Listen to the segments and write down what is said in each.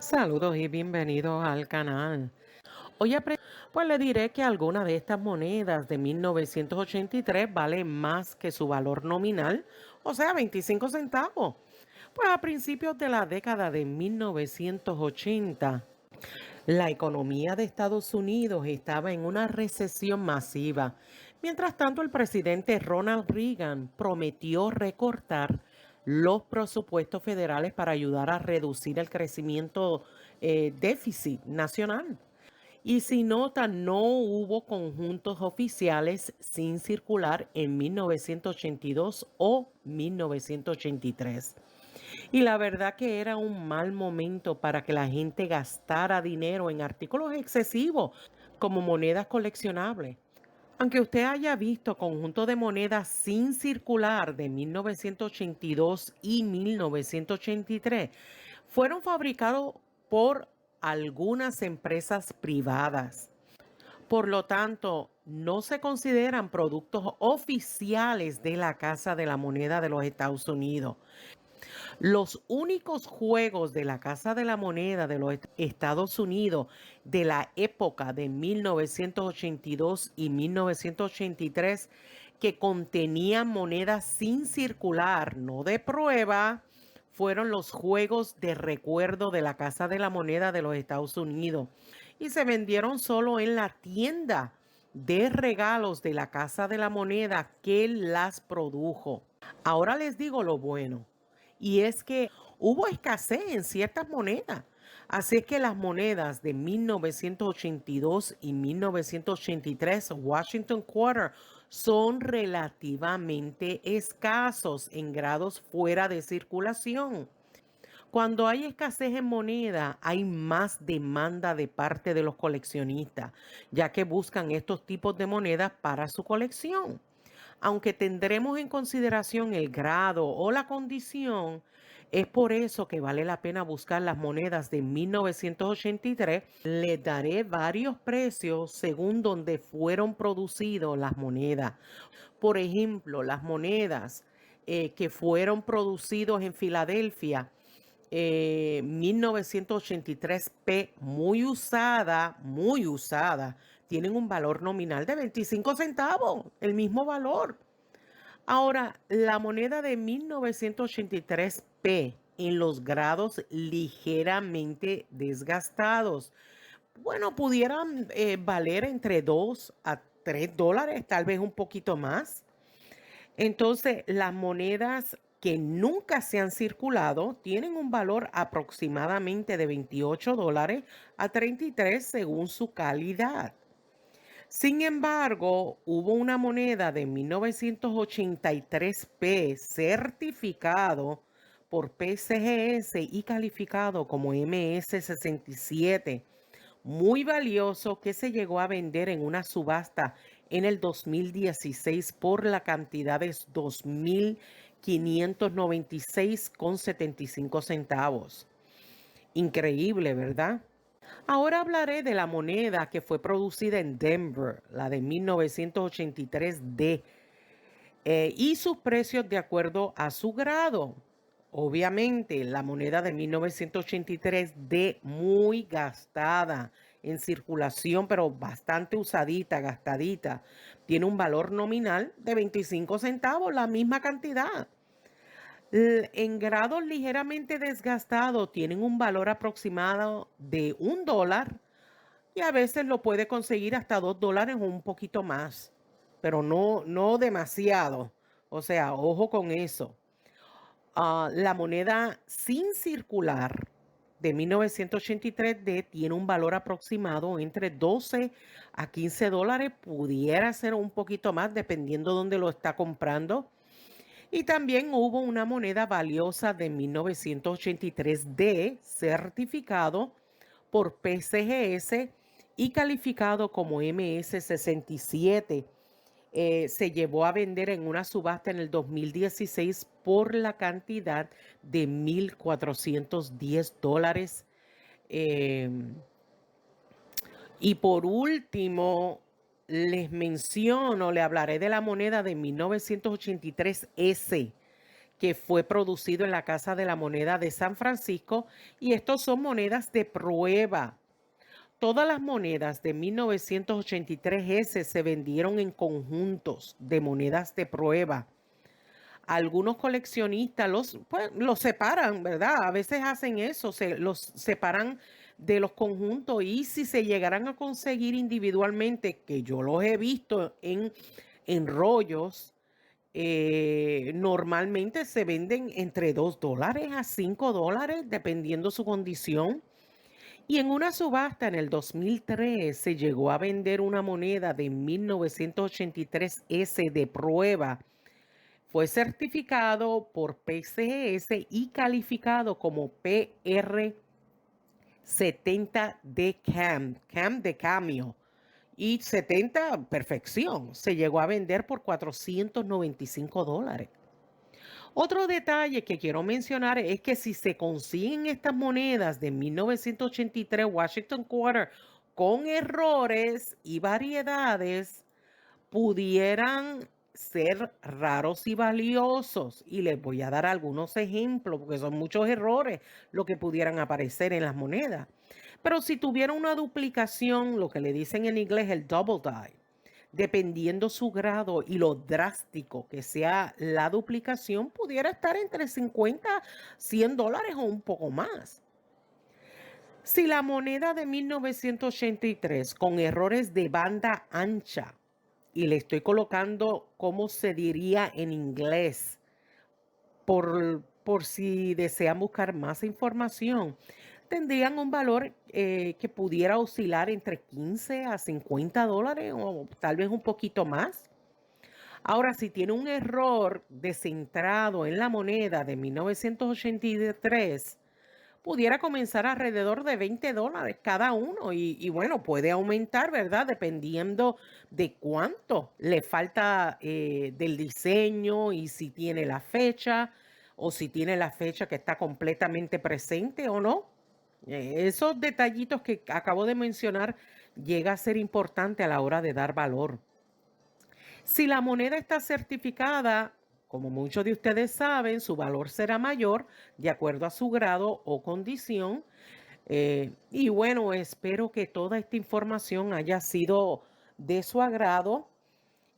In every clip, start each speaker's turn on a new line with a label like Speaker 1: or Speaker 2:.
Speaker 1: Saludos y bienvenidos al canal. Hoy pues le diré que alguna de estas monedas de 1983 vale más que su valor nominal, o sea, 25 centavos. Pues a principios de la década de 1980, la economía de Estados Unidos estaba en una recesión masiva. Mientras tanto, el presidente Ronald Reagan prometió recortar los presupuestos federales para ayudar a reducir el crecimiento déficit nacional. Y si nota, no hubo conjuntos oficiales sin circular en 1982 o 1983. Y la verdad que era un mal momento para que la gente gastara dinero en artículos excesivos como monedas coleccionables. Aunque usted haya visto conjuntos de monedas sin circular de 1982 y 1983, fueron fabricados por algunas empresas privadas. Por lo tanto, no se consideran productos oficiales de la Casa de la Moneda de los Estados Unidos. Los únicos juegos de la Casa de la Moneda de los Estados Unidos de la época de 1982 y 1983 que contenían monedas sin circular, no de prueba, fueron los juegos de recuerdo de la Casa de la Moneda de los Estados Unidos y se vendieron solo en la tienda de regalos de la Casa de la Moneda que las produjo. Ahora les digo lo bueno, y es que hubo escasez en ciertas monedas. Así es que las monedas de 1982 y 1983 Washington Quarter son relativamente escasos en grados fuera de circulación. Cuando hay escasez en moneda, hay más demanda de parte de los coleccionistas, ya que buscan estos tipos de monedas para su colección. Aunque tendremos en consideración el grado o la condición, es por eso que vale la pena buscar las monedas de 1983. Les daré varios precios según donde fueron producidas las monedas. Por ejemplo, las monedas que fueron producidos en Filadelfia, 1983p, muy usada, tienen un valor nominal de 25 centavos, el mismo valor. Ahora, la moneda de 1983p en los grados ligeramente desgastados, bueno, pudieran valer entre 2 a 3 dólares, tal vez un poquito más. Entonces, las monedas que nunca se han circulado tienen un valor aproximadamente de 28 dólares a 33 según su calidad. Sin embargo, hubo una moneda de 1983p certificado por PCGS y calificado como MS67, muy valioso, que se llegó a vender en una subasta en el 2016 por la cantidad de 2.596,75 centavos. Increíble, ¿verdad? Ahora hablaré de la moneda que fue producida en Denver, la de 1983D, y sus precios de acuerdo a su grado. Obviamente, la moneda de 1983D muy gastada en circulación, pero bastante usadita, gastadita, tiene un valor nominal de 25 centavos, la misma cantidad. En grados ligeramente desgastados tienen un valor aproximado de $1 y a veces lo puede conseguir hasta $2 o un poquito más, pero no demasiado. O sea, ojo con eso. La moneda sin circular de 1983D tiene un valor aproximado entre 12 a 15 dólares, pudiera ser un poquito más dependiendo dónde lo está comprando. Y también hubo una moneda valiosa de 1983D certificado por PCGS y calificado como MS67. Se llevó a vender en una subasta en el 2016 por la cantidad de $1.410. Eh, y por último, le hablaré de la moneda de 1983S, que fue producido en la Casa de la Moneda de San Francisco, y estos son monedas de prueba. Todas las monedas de 1983S se vendieron en conjuntos de monedas de prueba. Algunos coleccionistas los separan, ¿verdad? A veces hacen eso, los separan de los conjuntos, y si se llegaran a conseguir individualmente, que yo los he visto en rollos, normalmente se venden entre $2 a $5, dependiendo su condición. Y en una subasta en el 2003 se llegó a vender una moneda de 1983S de prueba. Fue certificado por PCS y calificado como PR70D CAM de cambio. Y 70, perfección. Se llegó a vender por $495. Otro detalle que quiero mencionar es que si se consiguen estas monedas de 1983 Washington Quarter con errores y variedades, pudieran ser raros y valiosos. Y les voy a dar algunos ejemplos, porque son muchos errores lo que pudieran aparecer en las monedas. Pero si tuviera una duplicación, lo que le dicen en inglés el double die, dependiendo su grado y lo drástico que sea la duplicación, pudiera estar entre 50, $100 o un poco más. Si la moneda de 1983 con errores de banda ancha, y le estoy colocando cómo se diría en inglés, por si desean buscar más información, tendrían un valor que pudiera oscilar entre $15 a $50 o tal vez un poquito más. Ahora, si tiene un error descentrado en la moneda de 1983, pudiera comenzar alrededor de $20 cada uno, y bueno, puede aumentar, ¿verdad? Dependiendo de cuánto le falta del diseño, y si tiene la fecha, o si tiene la fecha que está completamente presente o no. Esos detallitos que acabo de mencionar llega a ser importante a la hora de dar valor. Si la moneda está certificada, como muchos de ustedes saben, su valor será mayor de acuerdo a su grado o condición. Y bueno, espero que toda esta información haya sido de su agrado.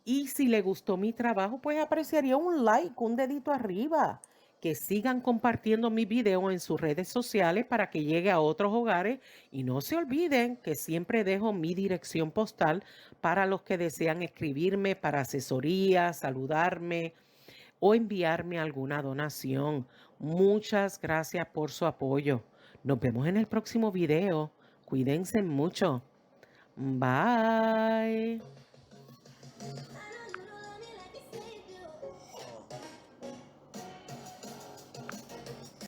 Speaker 1: Y si le gustó mi trabajo, pues apreciaría un like, un dedito arriba. Que sigan compartiendo mi video en sus redes sociales para que llegue a otros hogares. Y no se olviden que siempre dejo mi dirección postal para los que desean escribirme para asesoría, saludarme o enviarme alguna donación. Muchas gracias por su apoyo. Nos vemos en el próximo video. Cuídense mucho. Bye.